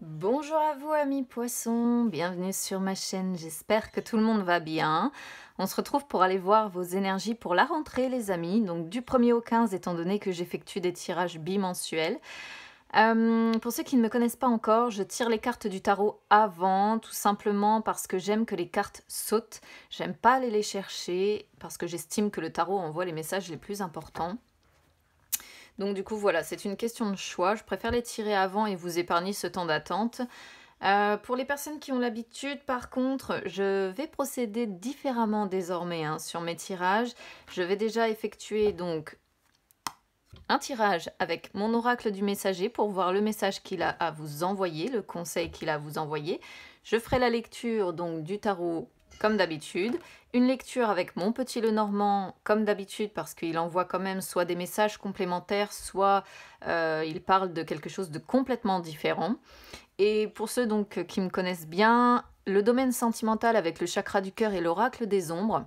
Bonjour à vous amis poissons, bienvenue sur ma chaîne, j'espère que tout le monde va bien. On se retrouve pour aller voir vos énergies pour la rentrée les amis, donc du 1er au 15 étant donné que j'effectue des tirages bimensuels. Pour ceux qui ne me connaissent pas encore, je tire les cartes du tarot avant, tout simplement parce que j'aime que les cartes sautent. J'aime pas aller les chercher parce que j'estime que le tarot envoie les messages les plus importants. Donc du coup voilà, c'est une question de choix. Je préfère les tirer avant et vous épargner ce temps d'attente. Pour les personnes qui ont l'habitude, par contre, je vais procéder différemment désormais sur mes tirages. Je vais déjà effectuer donc un tirage avec mon oracle du messager pour voir le message qu'il a à vous envoyer, le conseil qu'il a à vous envoyer. Je ferai la lecture donc du tarot comme d'habitude, une lecture avec mon petit Lenormand comme d'habitude parce qu'il envoie quand même soit des messages complémentaires, soit il parle de quelque chose de complètement différent. Et pour ceux donc qui me connaissent bien, le domaine sentimental avec le chakra du cœur et l'oracle des ombres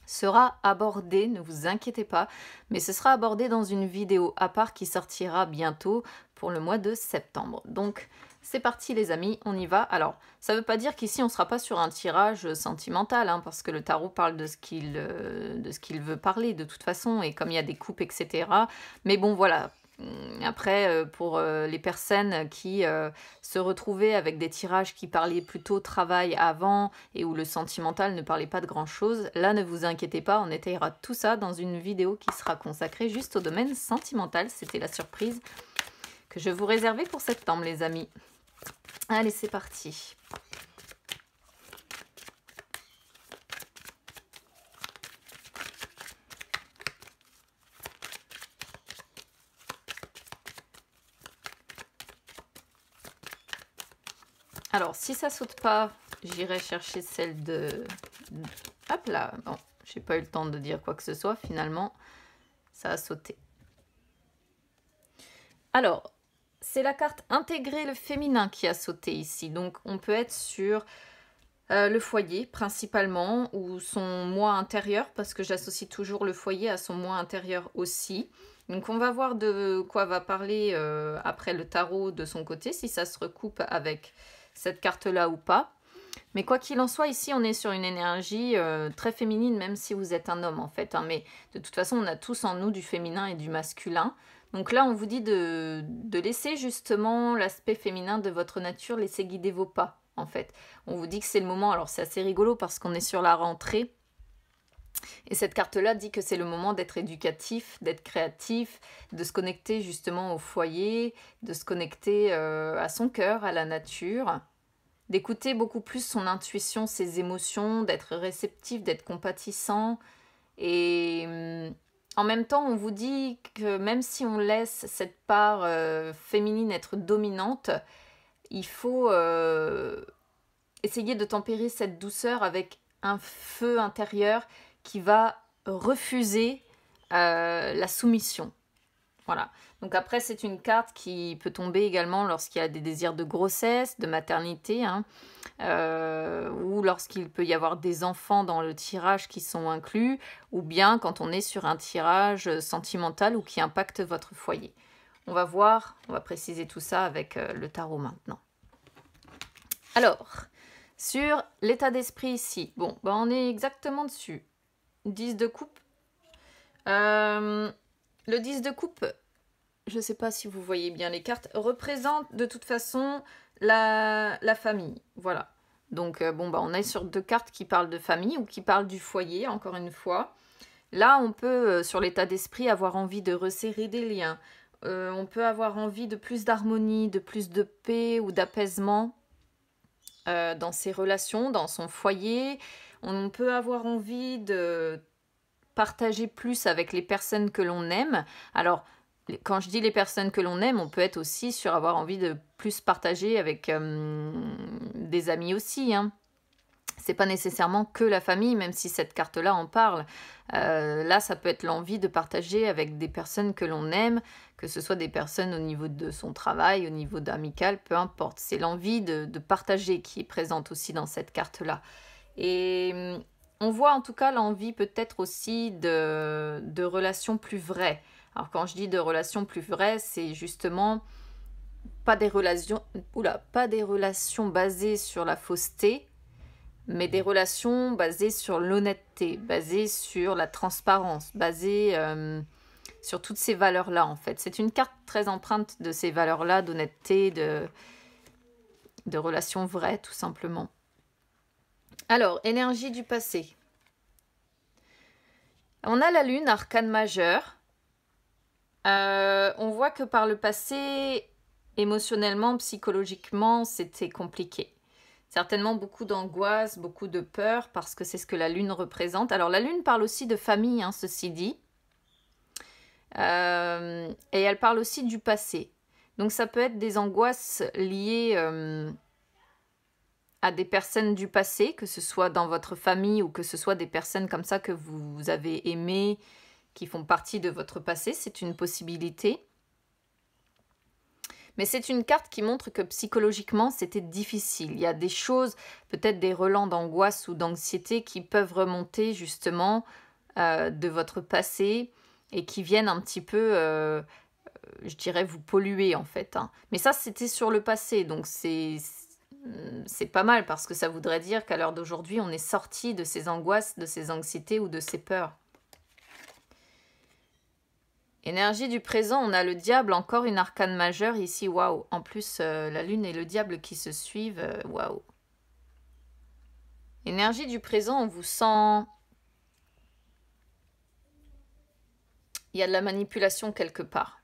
sera abordé, ne vous inquiétez pas, mais ce sera abordé dans une vidéo à part qui sortira bientôt pour le mois de septembre. Donc c'est parti les amis, on y va. Alors ça ne veut pas dire qu'ici on ne sera pas sur un tirage sentimental, parce que le tarot parle de ce qu'il veut parler de toute façon, et comme il y a des coupes, etc. Mais bon voilà. Après, pour les personnes qui se retrouvaient avec des tirages qui parlaient plutôt travail avant et où le sentimental ne parlait pas de grand-chose, là ne vous inquiétez pas, on étayera tout ça dans une vidéo qui sera consacrée juste au domaine sentimental. C'était la surprise que je vous réservais pour septembre les amis. Allez, c'est parti. Alors, si ça saute pas, j'irai chercher celle de... Hop là, bon, j'ai pas eu le temps de dire quoi que ce soit, finalement, ça a sauté. Alors, c'est la carte intégrer le féminin qui a sauté ici. Donc, on peut être sur le foyer, principalement, ou son moi intérieur, parce que j'associe toujours le foyer à son moi intérieur aussi. Donc, on va voir de quoi va parler après le tarot de son côté, si ça se recoupe avec cette carte-là ou pas. Mais quoi qu'il en soit, ici, on est sur une énergie très féminine, même si vous êtes un homme, en fait. Mais de toute façon, on a tous en nous du féminin et du masculin. Donc là, on vous dit de laisser justement l'aspect féminin de votre nature, laisser guider vos pas, en fait. On vous dit que c'est le moment, alors c'est assez rigolo parce qu'on est sur la rentrée. Et cette carte-là dit que c'est le moment d'être éducatif, d'être créatif, de se connecter justement au foyer, de se connecter à son cœur, à la nature, d'écouter beaucoup plus son intuition, ses émotions, d'être réceptif, d'être compatissant. Et en même temps, on vous dit que même si on laisse cette part féminine être dominante, il faut essayer de tempérer cette douceur avec un feu intérieur qui va refuser la soumission. Voilà. Donc après, c'est une carte qui peut tomber également lorsqu'il y a des désirs de grossesse, de maternité, ou lorsqu'il peut y avoir des enfants dans le tirage qui sont inclus, ou bien quand on est sur un tirage sentimental ou qui impacte votre foyer. On va voir, on va préciser tout ça avec le tarot maintenant. Alors, sur l'état d'esprit ici, bon, ben on est exactement dessus. 10 de coupe. Le 10 de coupe, je ne sais pas si vous voyez bien les cartes, représente de toute façon la famille. Voilà. Donc, bon, bah, on est sur deux cartes qui parlent de famille ou qui parlent du foyer, encore une fois. Là, on peut, sur l'état d'esprit, avoir envie de resserrer des liens. On peut avoir envie de plus d'harmonie, de plus de paix ou d'apaisement dans ses relations, dans son foyer. On peut avoir envie de partager plus avec les personnes que l'on aime. Alors, quand je dis les personnes que l'on aime, on peut être aussi sur avoir envie de plus partager avec des amis aussi. C'est pas nécessairement que la famille, même si cette carte-là en parle. Là, ça peut être l'envie de partager avec des personnes que l'on aime, que ce soit des personnes au niveau de son travail, au niveau d'amical, peu importe. C'est l'envie de partager qui est présente aussi dans cette carte-là. Et on voit en tout cas l'envie peut-être aussi de relations plus vraies. Alors quand je dis de relations plus vraies, c'est justement pas des relations, pas des relations basées sur la fausseté, mais des relations basées sur l'honnêteté, basées sur la transparence, basées sur toutes ces valeurs-là, en fait. C'est une carte très empreinte de ces valeurs-là, d'honnêteté, de relations vraies, tout simplement. Alors, énergie du passé. On a la lune, arcane majeur. On voit que par le passé, émotionnellement, psychologiquement, c'était compliqué. Certainement beaucoup d'angoisse, beaucoup de peur, parce que c'est ce que la lune représente. Alors, la lune parle aussi de famille, hein, ceci dit. Et elle parle aussi du passé. Donc, ça peut être des angoisses liées à des personnes du passé, que ce soit dans votre famille ou que ce soit des personnes comme ça que vous avez aimées, qui font partie de votre passé. C'est une possibilité. Mais c'est une carte qui montre que psychologiquement, c'était difficile. Il y a des choses, peut-être des relents d'angoisse ou d'anxiété qui peuvent remonter justement de votre passé et qui viennent un petit peu, je dirais, vous polluer en fait. Hein. Mais ça, c'était sur le passé, donc c'est pas mal parce que ça voudrait dire qu'à l'heure d'aujourd'hui, on est sorti de ces angoisses, de ces anxiétés ou de ces peurs. Énergie du présent, on a le diable, encore une arcane majeure ici, waouh. En plus, la lune et le diable qui se suivent, waouh. Énergie du présent, on vous sent... Il y a de la manipulation quelque part.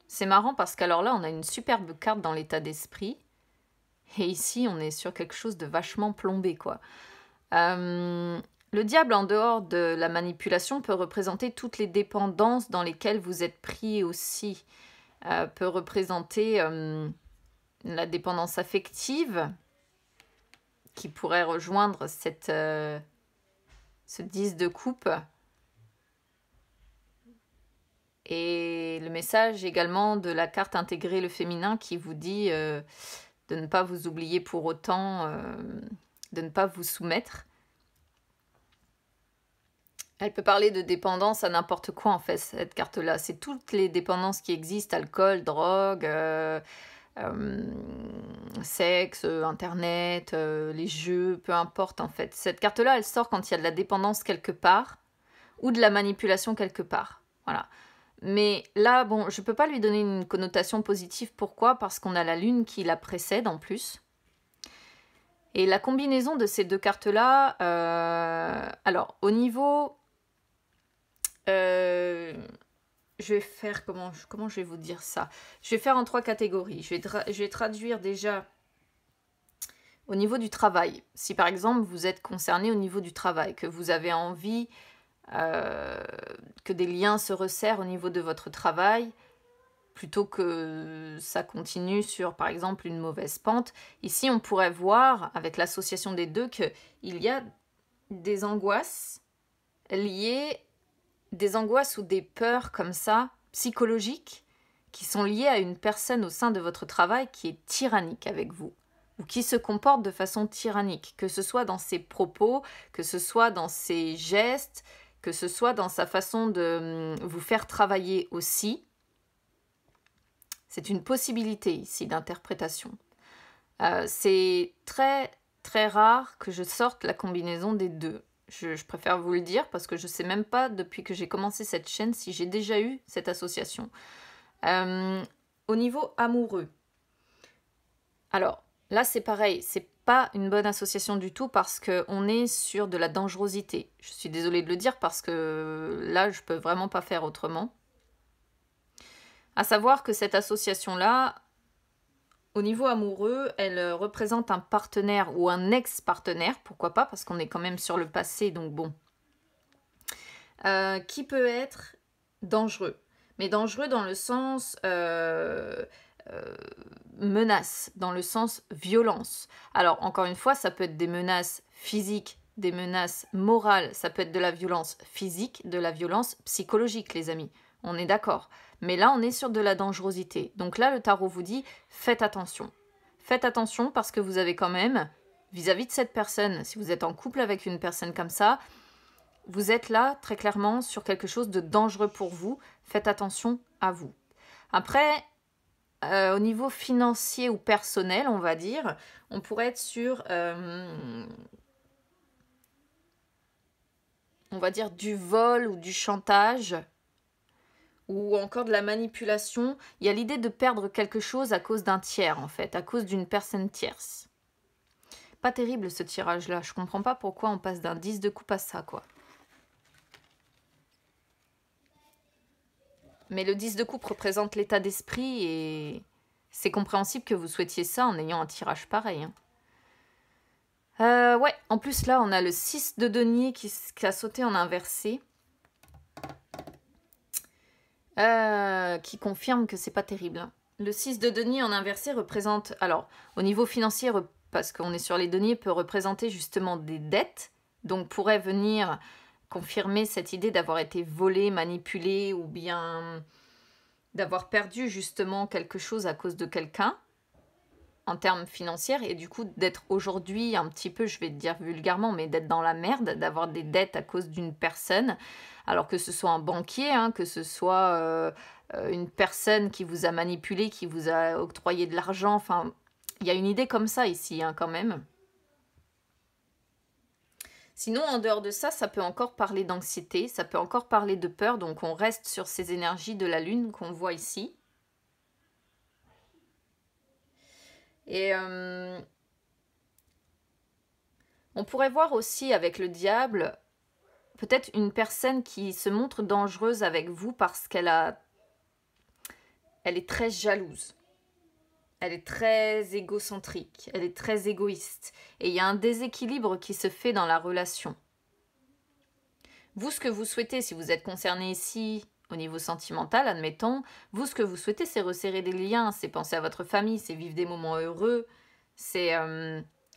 C'est marrant parce qu'alors là, on a une superbe carte dans l'état d'esprit. Et ici, on est sur quelque chose de vachement plombé, quoi. Le diable, en dehors de la manipulation, peut représenter toutes les dépendances dans lesquelles vous êtes pris aussi. Peut représenter la dépendance affective qui pourrait rejoindre ce 10 de coupe. Et le message également de la carte intégrer le féminin qui vous dit de ne pas vous oublier pour autant, de ne pas vous soumettre. Elle peut parler de dépendance à n'importe quoi en fait, cette carte-là. C'est toutes les dépendances qui existent, alcool, drogue, sexe, internet, les jeux, peu importe en fait. Cette carte-là, elle sort quand il y a de la dépendance quelque part ou de la manipulation quelque part. Voilà. Mais là, bon, je ne peux pas lui donner une connotation positive. Pourquoi? Parce qu'on a la lune qui la précède en plus. Et la combinaison de ces deux cartes-là, alors au niveau... je vais faire, comment je vais vous dire ça? Je vais faire en 3 catégories. Je vais traduire déjà au niveau du travail. Si par exemple vous êtes concerné au niveau du travail, que vous avez envie que des liens se resserrent au niveau de votre travail, plutôt que ça continue sur par exemple une mauvaise pente, ici on pourrait voir avec l'association des deux qu'il y a des angoisses liées, des angoisses ou des peurs comme ça, psychologiques, qui sont liées à une personne au sein de votre travail qui est tyrannique avec vous, ou qui se comporte de façon tyrannique, que ce soit dans ses propos, que ce soit dans ses gestes, que ce soit dans sa façon de vous faire travailler aussi. C'est une possibilité ici d'interprétation. C'est très très rare que je sorte la combinaison des deux. Je préfère vous le dire parce que je ne sais même pas depuis que j'ai commencé cette chaîne si j'ai déjà eu cette association. Au niveau amoureux, alors là c'est pareil, c'est pas une bonne association du tout parce qu'on est sur de la dangerosité. Je suis désolée de le dire parce que là je peux vraiment pas faire autrement. À savoir que cette association-là, au niveau amoureux, elle représente un partenaire ou un ex-partenaire, pourquoi pas, parce qu'on est quand même sur le passé, donc bon, qui peut être dangereux. Mais dangereux dans le sens menace, dans le sens violence. Alors, encore une fois, ça peut être des menaces physiques, des menaces morales, ça peut être de la violence physique, de la violence psychologique, les amis. On est d'accord. Mais là, on est sur de la dangerosité. Donc là, le tarot vous dit, faites attention. Faites attention parce que vous avez quand même, vis-à-vis de cette personne, si vous êtes en couple avec une personne comme ça, vous êtes là très clairement sur quelque chose de dangereux pour vous. Faites attention à vous. Après, au niveau financier ou personnel, on va dire, on pourrait être sur, on va dire, du vol ou du chantage, ou encore de la manipulation. Il y a l'idée de perdre quelque chose à cause d'un tiers, en fait, à cause d'une personne tierce. Pas terrible ce tirage-là, je comprends pas pourquoi on passe d'un 10 de coupe à ça, quoi. Mais le 10 de coupe représente l'état d'esprit et c'est compréhensible que vous souhaitiez ça en ayant un tirage pareil. Hein. Ouais, en plus là, on a le 6 de denier qui a sauté en inversé. Qui confirme que c'est pas terrible. Hein. Le 6 de denier en inversé représente, alors au niveau financier, parce qu'on est sur les deniers, peut représenter justement des dettes, donc pourrait venir confirmer cette idée d'avoir été volé, manipulé ou bien d'avoir perdu justement quelque chose à cause de quelqu'un en termes financiers et du coup d'être aujourd'hui un petit peu, je vais te dire vulgairement, mais d'être dans la merde, d'avoir des dettes à cause d'une personne, alors que ce soit un banquier, hein, que ce soit une personne qui vous a manipulé, qui vous a octroyé de l'argent, enfin, il y a une idée comme ça ici, hein, quand même. Sinon, en dehors de ça, ça peut encore parler d'anxiété, ça peut encore parler de peur, donc on reste sur ces énergies de la lune qu'on voit ici. Et on pourrait voir aussi avec le diable, peut-être une personne qui se montre dangereuse avec vous parce elle est très jalouse. Elle est très égocentrique, elle est très égoïste. Et il y a un déséquilibre qui se fait dans la relation. Vous, ce que vous souhaitez, si vous êtes concerné ici, au niveau sentimental, admettons, vous, ce que vous souhaitez, c'est resserrer des liens, c'est penser à votre famille, c'est vivre des moments heureux, c'est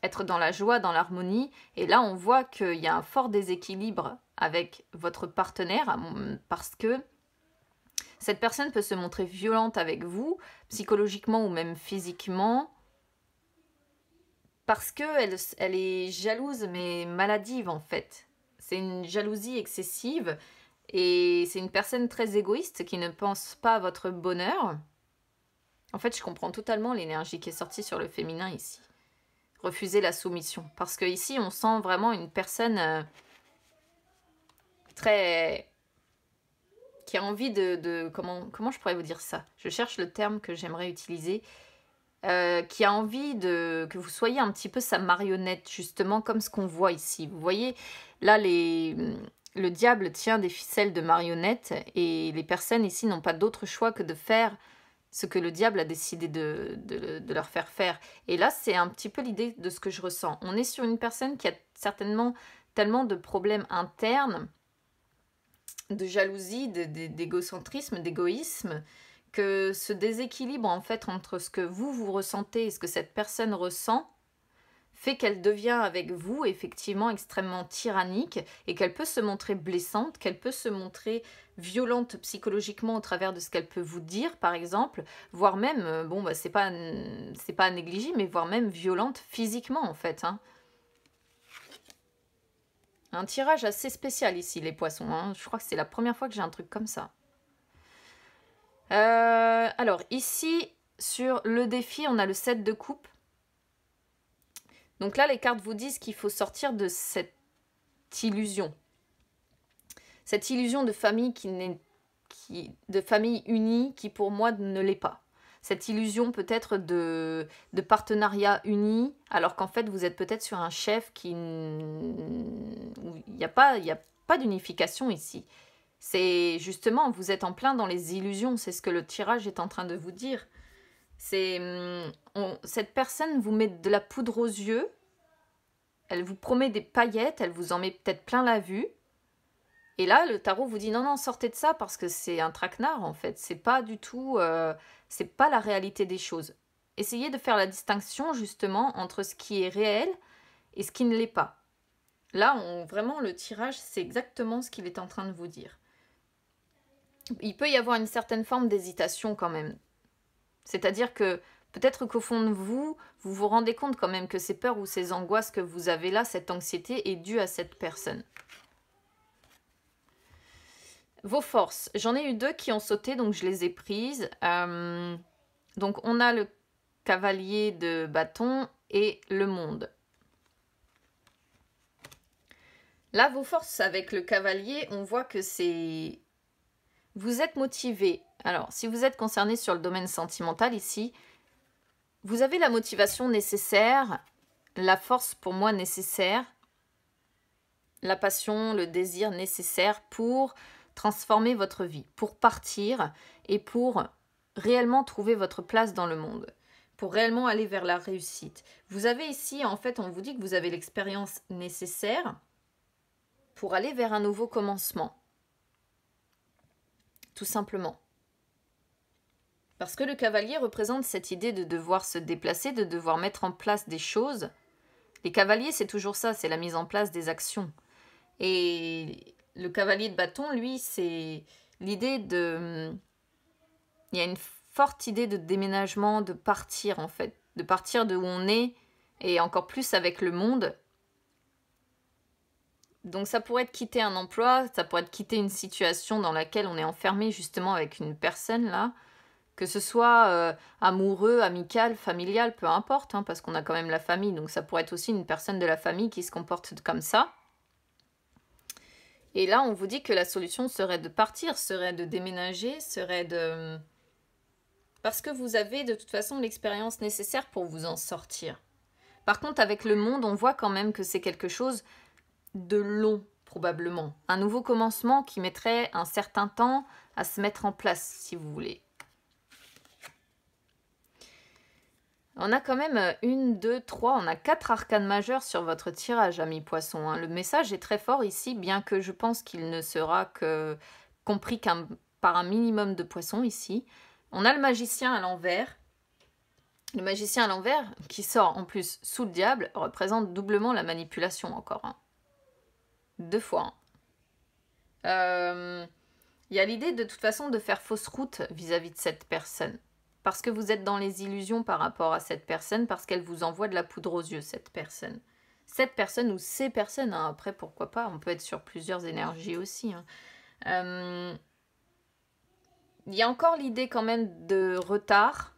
être dans la joie, dans l'harmonie. Et là, on voit qu'il y a un fort déséquilibre avec votre partenaire parce que cette personne peut se montrer violente avec vous, psychologiquement ou même physiquement, parce qu'elle est jalouse mais maladive en fait. C'est une jalousie excessive et c'est une personne très égoïste qui ne pense pas à votre bonheur. En fait, je comprends totalement l'énergie qui est sortie sur le féminin ici. Refuser la soumission. Parce que ici, on sent vraiment une personne très... qui a envie de comment je pourrais vous dire ça? Je cherche le terme que j'aimerais utiliser. Qui a envie que vous soyez un petit peu sa marionnette, justement, comme ce qu'on voit ici. Vous voyez, là, le diable tient des ficelles de marionnettes et les personnes ici n'ont pas d'autre choix que de faire ce que le diable a décidé de leur faire faire. Et là, c'est un petit peu l'idée de ce que je ressens. On est sur une personne qui a certainement tellement de problèmes internes, de jalousie, d'égocentrisme, d'égoïsme, que ce déséquilibre en fait entre ce que vous ressentez et ce que cette personne ressent fait qu'elle devient avec vous effectivement extrêmement tyrannique et qu'elle peut se montrer blessante, qu'elle peut se montrer violente psychologiquement au travers de ce qu'elle peut vous dire par exemple, voire même, bon bah c'est pas à négliger, mais voire même violente physiquement en fait. Hein. Un tirage assez spécial ici les poissons, hein. Je crois que c'est la première fois que j'ai un truc comme ça. Alors, ici, sur le défi, on a le 7 de coupe. Donc là, les cartes vous disent qu'il faut sortir de cette illusion. Cette illusion de famille de famille unie qui, pour moi, ne l'est pas. Cette illusion peut-être de partenariat uni, alors qu'en fait, vous êtes peut-être sur un chef où il n'y a pas d'unification ici. C'est justement, vous êtes en plein dans les illusions, c'est ce que le tirage est en train de vous dire. Cette personne vous met de la poudre aux yeux, elle vous promet des paillettes, elle vous en met peut-être plein la vue. Et là, le tarot vous dit non, non, sortez de ça parce que c'est un traquenard en fait. C'est pas du tout, c'est pas la réalité des choses. Essayez de faire la distinction justement entre ce qui est réel et ce qui ne l'est pas. Là, vraiment, le tirage, c'est exactement ce qu'il est en train de vous dire. Il peut y avoir une certaine forme d'hésitation quand même. C'est-à-dire que peut-être qu'au fond de vous, vous vous rendez compte quand même que ces peurs ou ces angoisses que vous avez là, cette anxiété est due à cette personne. Vos forces. J'en ai eu 2 qui ont sauté, donc je les ai prises. Donc on a le cavalier de bâton et le monde. Là, vos forces avec le cavalier, on voit que c'est... Vous êtes motivé. Alors, si vous êtes concerné sur le domaine sentimental ici, vous avez la motivation nécessaire, la force pour moi nécessaire, la passion, le désir nécessaire pour transformer votre vie, pour partir et pour réellement trouver votre place dans le monde, pour réellement aller vers la réussite. Vous avez ici, en fait, on vous dit que vous avez l'expérience nécessaire pour aller vers un nouveau commencement. Tout simplement. Parce que le cavalier représente cette idée de devoir se déplacer, de devoir mettre en place des choses. Les cavaliers, c'est toujours ça, c'est la mise en place des actions. Et le cavalier de bâton, lui, c'est l'idée de... Il y a une forte idée de déménagement, de partir en fait. De partir de où on est, et encore plus avec le monde. Donc ça pourrait être quitter un emploi, ça pourrait être quitter une situation dans laquelle on est enfermé justement avec une personne là, que ce soit amoureux, amical, familial, peu importe, hein, parce qu'on a quand même la famille, donc ça pourrait être aussi une personne de la famille qui se comporte comme ça. Et là, on vous dit que la solution serait de partir, serait de déménager, serait de... Parce que vous avez de toute façon l'expérience nécessaire pour vous en sortir. Par contre, avec le monde, on voit quand même que c'est quelque chose de long, probablement. Un nouveau commencement qui mettrait un certain temps à se mettre en place, si vous voulez. On a quand même 1, 2, 3, on a 4 arcanes majeures sur votre tirage, amis poissons. Hein. Le message est très fort ici, bien que je pense qu'il ne sera que compris par un minimum de poissons ici. On a le magicien à l'envers. Le magicien à l'envers, qui sort en plus sous le diable, représente doublement la manipulation encore. Hein. 2 fois. Il y a l'idée de toute façon de faire fausse route vis-à-vis de cette personne. Parce que vous êtes dans les illusions par rapport à cette personne, parce qu'elle vous envoie de la poudre aux yeux, cette personne. Cette personne ou ces personnes, hein, après pourquoi pas, on peut être sur plusieurs énergies aussi. Hein. Il y a encore l'idée quand même de retard.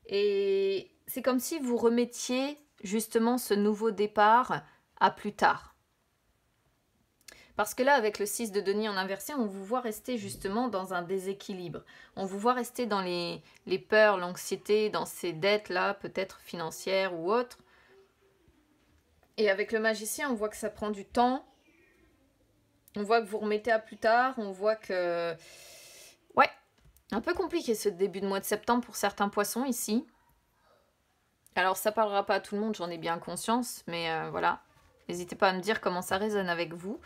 Et c'est comme si vous remettiez justement ce nouveau départ à plus tard. Parce que là, avec le 6 de denier en inversé, on vous voit rester justement dans un déséquilibre. On vous voit rester dans les peurs, l'anxiété, dans ces dettes-là, peut-être financières ou autres. Et avec le magicien, on voit que ça prend du temps. On voit que vous remettez à plus tard. On voit que... Ouais, un peu compliqué ce début de mois de septembre pour certains poissons ici. Alors, ça parlera pas à tout le monde, j'en ai bien conscience. Mais voilà, n'hésitez pas à me dire comment ça résonne avec vous.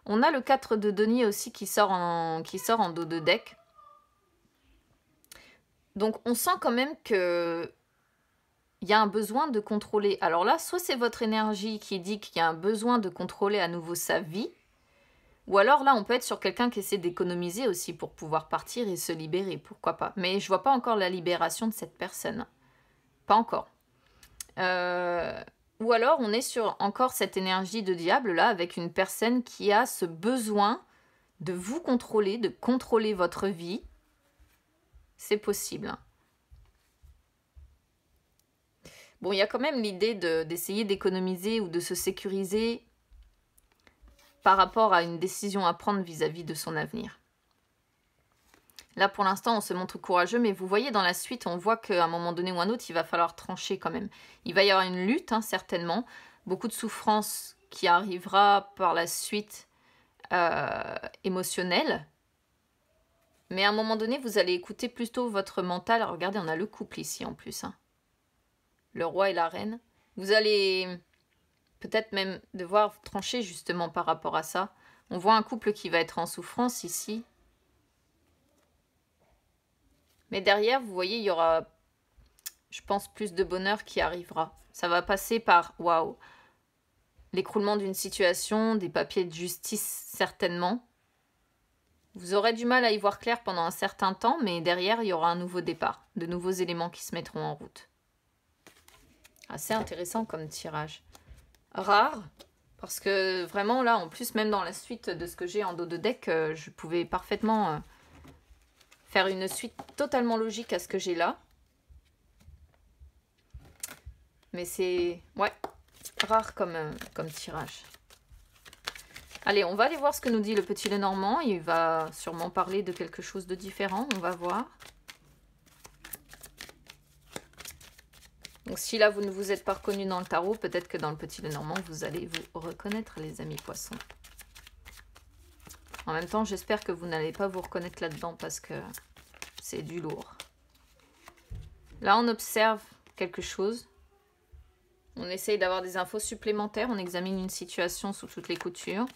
On a le 4 de denier aussi qui sort en dos de deck. Donc on sent quand même que il y a un besoin de contrôler. Alors là, soit c'est votre énergie qui dit qu'il y a un besoin de contrôler à nouveau sa vie, ou alors là, on peut être sur quelqu'un qui essaie d'économiser aussi pour pouvoir partir et se libérer, pourquoi pas. Mais je vois pas encore la libération de cette personne. Pas encore. Ou alors, on est sur encore cette énergie de diable, là, avec une personne qui a ce besoin de vous contrôler, de contrôler votre vie. C'est possible. Hein. Bon, il y a quand même l'idée d'essayer d'économiser ou de se sécuriser par rapport à une décision à prendre vis-à-vis de son avenir. Là, pour l'instant, on se montre courageux, mais vous voyez, dans la suite, on voit qu'à un moment donné ou un autre, il va falloir trancher quand même. Il va y avoir une lutte, hein, certainement. Beaucoup de souffrance qui arrivera par la suite émotionnelle. Mais à un moment donné, vous allez écouter plutôt votre mental. Alors, regardez, on a le couple ici en plus. Hein. Le roi et la reine. Vous allez peut-être même devoir trancher justement par rapport à ça. On voit un couple qui va être en souffrance ici. Mais derrière, vous voyez, il y aura, je pense, plus de bonheur qui arrivera. Ça va passer par, waouh, l'écroulement d'une situation, des papiers de justice, certainement. Vous aurez du mal à y voir clair pendant un certain temps, mais derrière, il y aura un nouveau départ, de nouveaux éléments qui se mettront en route. Assez intéressant comme tirage. Rare, parce que vraiment, là, en plus, même dans la suite de ce que j'ai en dos de deck, je pouvais parfaitement... faire une suite totalement logique à ce que j'ai là. Mais c'est ouais, rare comme tirage. Allez, on va aller voir ce que nous dit le petit Lenormand. Il va sûrement parler de quelque chose de différent. On va voir. Donc si là, vous ne vous êtes pas reconnu dans le tarot, peut-être que dans le petit Lenormand, vous allez vous reconnaître, les amis poissons. En même temps, j'espère que vous n'allez pas vous reconnaître là-dedans parce que c'est du lourd. Là, on observe quelque chose. On essaye d'avoir des infos supplémentaires. On examine une situation sous toutes les coutures.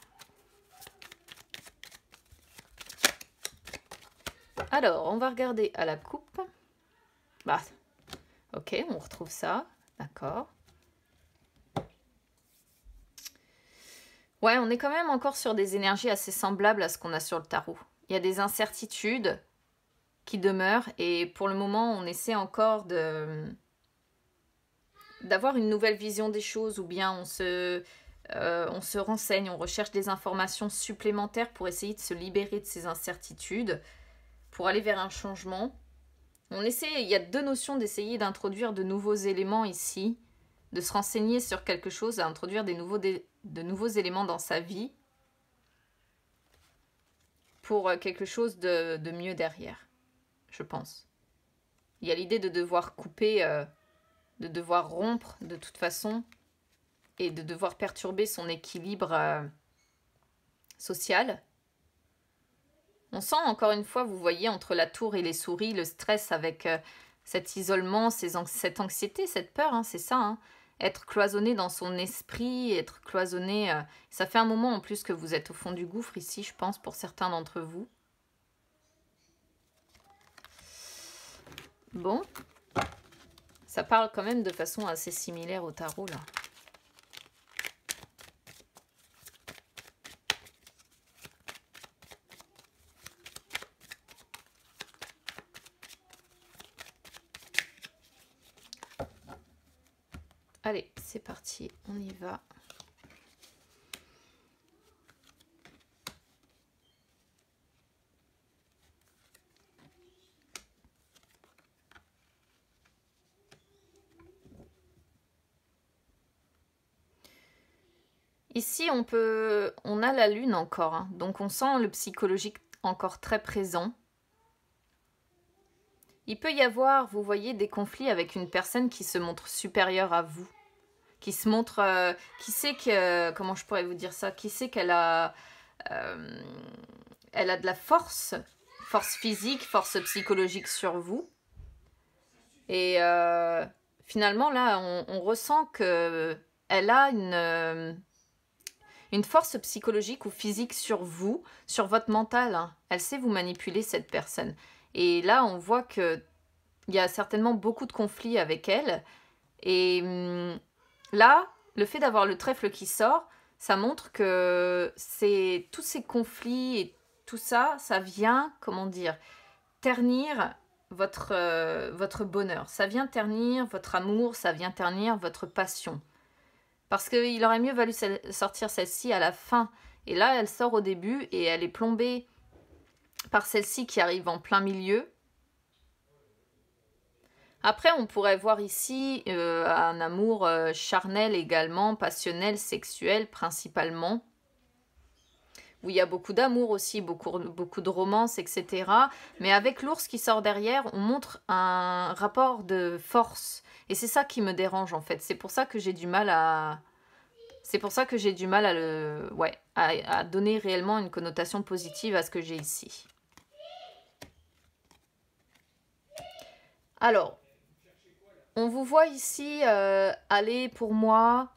Alors, on va regarder à la coupe. Bah, ok, on retrouve ça. D'accord. Ouais, on est quand même encore sur des énergies assez semblables à ce qu'on a sur le tarot. Il y a des incertitudes qui demeurent et pour le moment, on essaie encore d'avoir une nouvelle vision des choses ou bien on se renseigne, on recherche des informations supplémentaires pour essayer de se libérer de ces incertitudes, pour aller vers un changement. Il y a deux notions d'essayer d'introduire de nouveaux éléments ici, de se renseigner sur quelque chose, d'introduire de nouveaux éléments dans sa vie pour quelque chose de mieux derrière, je pense. Il y a l'idée de devoir couper, de devoir rompre de toute façon et de devoir perturber son équilibre social. On sent encore une fois, vous voyez, entre la tour et les souris, le stress avec cet isolement, cette anxiété, cette peur, hein, c'est ça. Hein. Être cloisonné dans son esprit, être cloisonné... ça fait un moment en plus que vous êtes au fond du gouffre ici, je pense, pour certains d'entre vous. Bon. Ça parle quand même de façon assez similaire au tarot, là. Allez, c'est parti, on y va. Ici, on a la lune encore, hein, donc on sent le psychologique encore très présent. Il peut y avoir, vous voyez, des conflits avec une personne qui se montre supérieure à vous. Qui se montre, qui sait que, comment je pourrais vous dire ça, qui sait qu'elle a, elle a de la force physique, force psychologique sur vous. Et finalement, là, on ressent qu'elle a une force psychologique ou physique sur vous, sur votre mental. Hein. Elle sait vous manipuler, cette personne. Et là, on voit qu'il y a certainement beaucoup de conflits avec elle. Et là, le fait d'avoir le trèfle qui sort, ça montre que tous ces conflits et tout ça, ça vient, comment dire, ternir votre bonheur. Ça vient ternir votre amour, ça vient ternir votre passion. Parce qu'il aurait mieux valu sortir celle-ci à la fin. Et là, elle sort au début et elle est plombée par celle-ci qui arrive en plein milieu. Après, on pourrait voir ici un amour charnel également, passionnel, sexuel principalement. Où il y a beaucoup d'amour aussi, beaucoup de romance, etc. Mais avec l'ours qui sort derrière, on montre un rapport de force. Et c'est ça qui me dérange en fait. C'est pour ça que j'ai du mal à... C'est pour ça que j'ai du mal à donner réellement une connotation positive à ce que j'ai ici. Alors, on vous voit ici aller pour moi,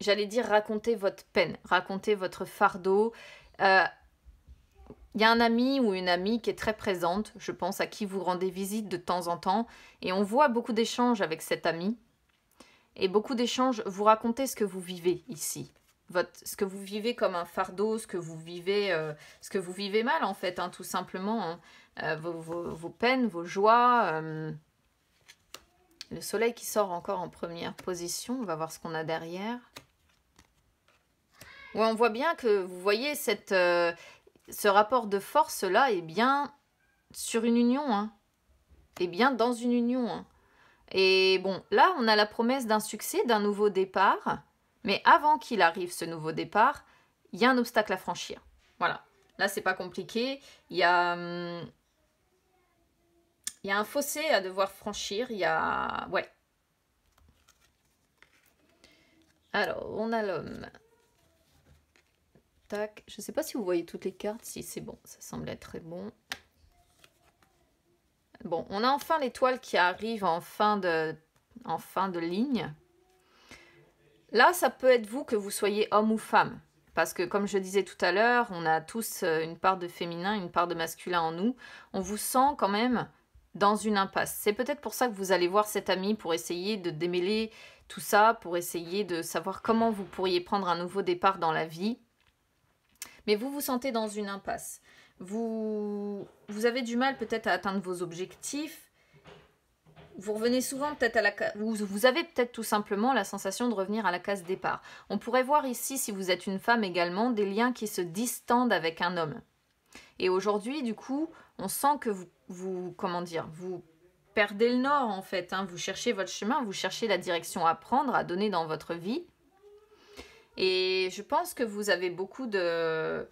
j'allais dire raconter votre peine, raconter votre fardeau. Il y a un ami ou une amie qui est très présente, je pense, à qui vous rendez visite de temps en temps. Et on voit beaucoup d'échanges avec cet ami. Et beaucoup d'échanges, vous racontez ce que vous vivez ici. Ce que vous vivez comme un fardeau, ce que vous vivez mal en fait, hein, tout simplement. Hein. Vos peines, vos joies. Le soleil qui sort encore en première position. On va voir ce qu'on a derrière. Ouais, on voit bien que vous voyez ce rapport de force là est bien sur une union, hein. Et bien dans une union, hein. Et bon, là, on a la promesse d'un succès, d'un nouveau départ. Mais avant qu'il arrive ce nouveau départ, il y a un obstacle à franchir. Voilà. Là, c'est pas compliqué. Il y a un fossé à devoir franchir. Il y a... Ouais. Alors, on a l'homme. Tac. Je sais pas si vous voyez toutes les cartes. Si, c'est bon. Ça semble être très bon. Bon, on a enfin l'étoile qui arrive en fin de ligne. Là, ça peut être vous, que vous soyez homme ou femme. Parce que, comme je disais tout à l'heure, on a tous une part de féminin, une part de masculin en nous. On vous sent quand même dans une impasse. C'est peut-être pour ça que vous allez voir cet ami pour essayer de démêler tout ça, pour essayer de savoir comment vous pourriez prendre un nouveau départ dans la vie. Mais vous vous sentez dans une impasse. Vous avez du mal peut-être à atteindre vos objectifs. Vous revenez souvent peut-être à la case... Vous avez peut-être tout simplement la sensation de revenir à la case départ. On pourrait voir ici, si vous êtes une femme également, des liens qui se distendent avec un homme. Et aujourd'hui, du coup, on sent que vous perdez le nord en fait. Hein. Vous cherchez votre chemin, vous cherchez la direction à prendre, à donner dans votre vie. Et je pense que vous avez beaucoup d'espoir,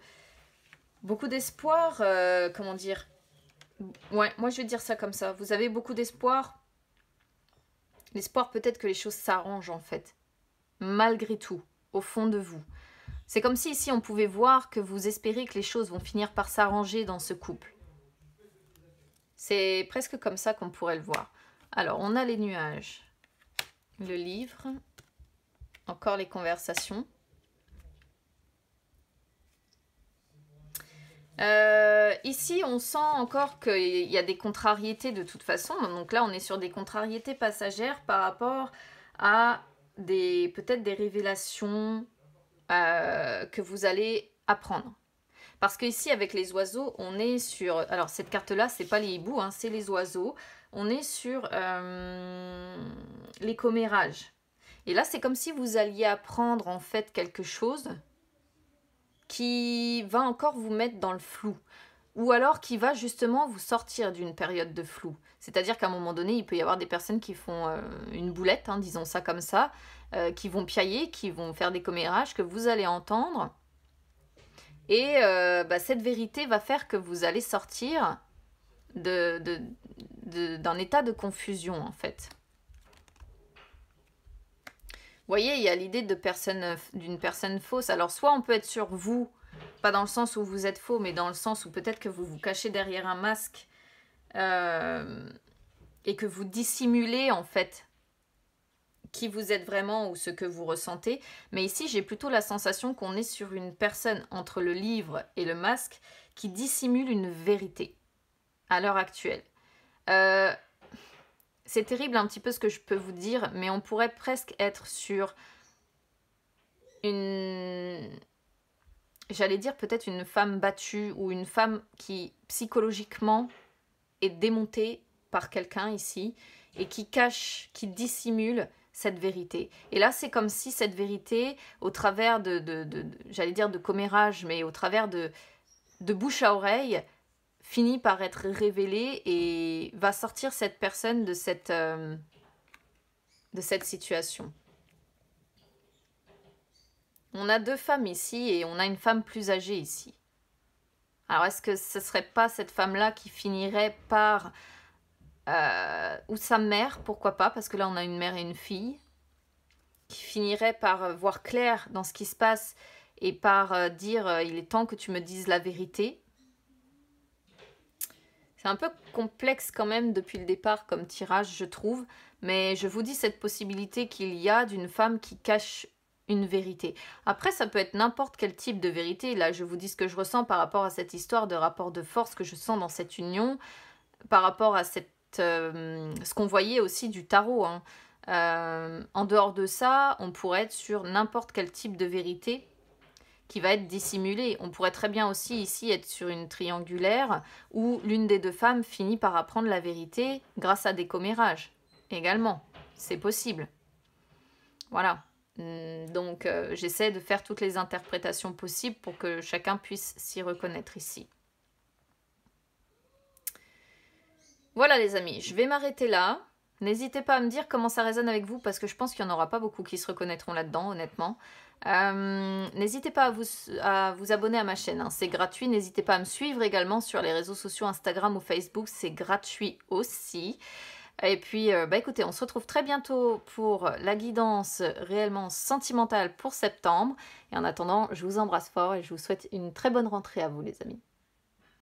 Ouais, moi je vais dire ça comme ça. Vous avez beaucoup d'espoir. L'espoir peut-être que les choses s'arrangent en fait. Malgré tout, au fond de vous. C'est comme si ici on pouvait voir que vous espérez que les choses vont finir par s'arranger dans ce couple. C'est presque comme ça qu'on pourrait le voir. Alors, on a les nuages, le livre, encore les conversations. Ici, on sent encore qu'il y a des contrariétés de toute façon. Donc là, on est sur des contrariétés passagères par rapport à peut-être des révélations que vous allez apprendre. Parce qu'ici, avec les oiseaux, on est sur... Alors, cette carte-là, c'est pas les hiboux, hein, c'est les oiseaux. On est sur les commérages. Et là, c'est comme si vous alliez apprendre, en fait, quelque chose qui va encore vous mettre dans le flou. Ou alors qui va justement vous sortir d'une période de flou. C'est-à-dire qu'à un moment donné, il peut y avoir des personnes qui font une boulette, hein, disons ça comme ça, qui vont piailler, qui vont faire des commérages que vous allez entendre. Et cette vérité va faire que vous allez sortir d'un état de confusion, en fait. Vous voyez, il y a l'idée d'une personne fausse. Alors, soit on peut être sur vous, pas dans le sens où vous êtes faux, mais dans le sens où peut-être que vous vous cachez derrière un masque et que vous dissimulez, en fait, qui vous êtes vraiment ou ce que vous ressentez. Mais ici, j'ai plutôt la sensation qu'on est sur une personne entre le livre et le masque qui dissimule une vérité à l'heure actuelle. C'est terrible un petit peu ce que je peux vous dire, mais on pourrait presque être sur j'allais dire peut-être une femme battue ou une femme qui psychologiquement est démontée par quelqu'un ici et qui cache, qui dissimule cette vérité. Et là, c'est comme si cette vérité, au travers j'allais dire de commérage, mais au travers de bouche à oreille, finit par être révélée et va sortir cette personne de cette situation. On a deux femmes ici et on a une femme plus âgée ici. Alors, est-ce que ce ne serait pas cette femme-là qui finirait par... ou sa mère, pourquoi pas, parce que là, on a une mère et une fille, qui finirait par voir clair dans ce qui se passe et par dire il est temps que tu me dises la vérité. C'est un peu complexe quand même depuis le départ comme tirage, je trouve, mais je vous dis cette possibilité qu'il y a d'une femme qui cache une vérité. Après, ça peut être n'importe quel type de vérité. Là, je vous dis ce que je ressens par rapport à cette histoire de rapport de force que je sens dans cette union, par rapport à ce qu'on voyait aussi du tarot. Hein. En dehors de ça, on pourrait être sur n'importe quel type de vérité qui va être dissimulée. On pourrait très bien aussi ici être sur une triangulaire où l'une des deux femmes finit par apprendre la vérité grâce à des commérages. Également, c'est possible. Voilà. Donc, j'essaie de faire toutes les interprétations possibles pour que chacun puisse s'y reconnaître ici. Voilà les amis, je vais m'arrêter là. N'hésitez pas à me dire comment ça résonne avec vous parce que je pense qu'il n'y en aura pas beaucoup qui se reconnaîtront là-dedans, honnêtement. N'hésitez pas à vous abonner à ma chaîne, hein, c'est gratuit. N'hésitez pas à me suivre également sur les réseaux sociaux Instagram ou Facebook, c'est gratuit aussi. Et puis, écoutez, on se retrouve très bientôt pour la guidance réellement sentimentale pour septembre. Et en attendant, je vous embrasse fort et je vous souhaite une très bonne rentrée à vous les amis.